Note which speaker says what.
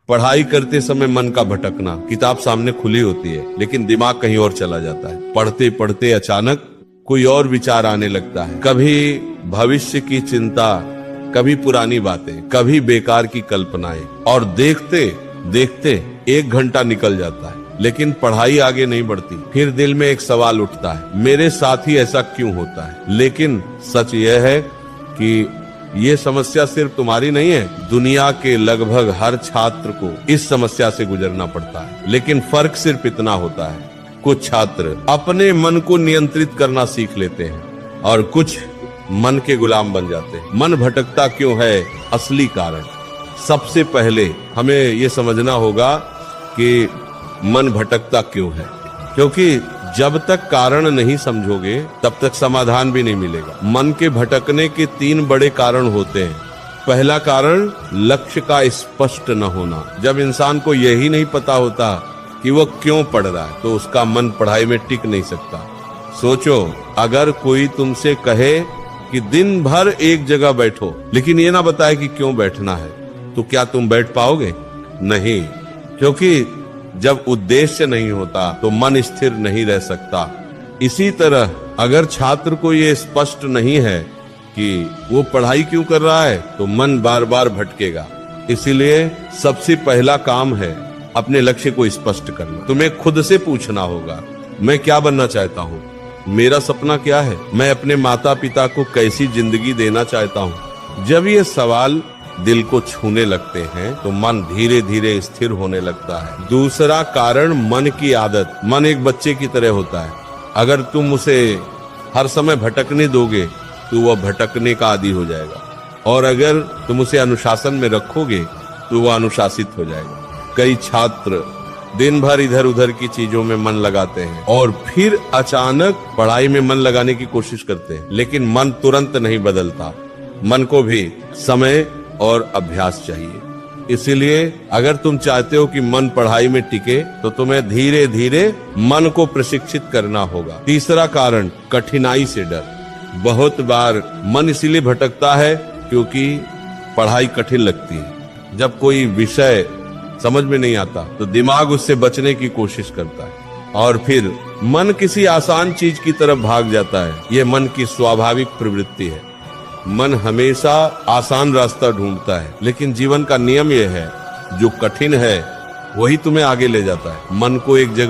Speaker 1: पढ़ाई करते समय मन का भटकना, किताब सामने खुली होती है लेकिन दिमाग कहीं और चला जाता है। पढ़ते पढ़ते अचानक कोई और विचार आने लगता है, कभी भविष्य की चिंता, कभी पुरानी बातें, कभी बेकार की कल्पनाएं, और देखते देखते 1 घंटा निकल जाता है लेकिन पढ़ाई आगे नहीं बढ़ती। फिर दिल में एक सवाल उठता है, मेरे साथ ही ऐसा क्यों होता है? लेकिन सच यह है कि ये समस्या सिर्फ तुम्हारी नहीं है, दुनिया के लगभग हर छात्र को इस समस्या से गुजरना पड़ता है। लेकिन फर्क सिर्फ इतना होता है, कुछ छात्र अपने मन को नियंत्रित करना सीख लेते हैं और कुछ मन के गुलाम बन जाते हैं। मन भटकता क्यों है? असली कारण सबसे पहले हमें ये समझना होगा कि मन भटकता क्यों है, क्योंकि जब तक कारण नहीं समझोगे तब तक समाधान भी नहीं मिलेगा। मन के भटकने के 3 बड़े कारण होते हैं। पहला कारण लक्ष्य का स्पष्ट न होना। जब इंसान को यही नहीं पता होता कि वो क्यों पढ़ रहा है तो उसका मन पढ़ाई में टिक नहीं सकता। सोचो, अगर कोई तुमसे कहे कि दिन भर एक जगह बैठो लेकिन ये ना बताए कि क्यों बैठना है, तो क्या तुम बैठ पाओगे? नहीं, क्योंकि जब उद्देश्य नहीं होता तो मन स्थिर नहीं रह सकता। इसी तरह अगर छात्र को ये स्पष्ट नहीं है कि वो पढ़ाई क्यों कर रहा है तो मन बार बार भटकेगा। इसीलिए सबसे पहला काम है अपने लक्ष्य को स्पष्ट करना। तुम्हें खुद से पूछना होगा, मैं क्या बनना चाहता हूँ? मेरा सपना क्या है? मैं अपने माता पिता को कैसी जिंदगी देना चाहता हूँ? जब ये सवाल दिल को छूने लगते हैं तो मन धीरे धीरे स्थिर होने लगता है। दूसरा कारण मन की आदत। मन एक बच्चे की तरह होता है, अगर तुम उसे हर समय भटकने दोगे तो वह भटकने का आदी हो जाएगा, और अगर तुम उसे अनुशासन में रखोगे तो वह अनुशासित हो जाएगा। कई छात्र दिन भर इधर उधर की चीजों में मन लगाते हैं और फिर अचानक पढ़ाई में मन लगाने की कोशिश करते हैं, लेकिन मन तुरंत नहीं बदलता। मन को भी समय और अभ्यास चाहिए। इसीलिए अगर तुम चाहते हो कि मन पढ़ाई में टिके तो तुम्हें धीरे धीरे मन को प्रशिक्षित करना होगा। तीसरा कारण कठिनाई से डर। बहुत बार मन इसीलिए भटकता है क्योंकि पढ़ाई कठिन लगती है। जब कोई विषय समझ में नहीं आता तो दिमाग उससे बचने की कोशिश करता है और फिर मन किसी आसान चीज की तरफ भाग जाता है। ये मन की स्वाभाविक प्रवृत्ति है। मन हमेशा आसान रास्ता ढूंढता है, लेकिन जीवन का नियम यह है, जो कठिन है वही तुम्हें आगे ले जाता है। मन को एक जगह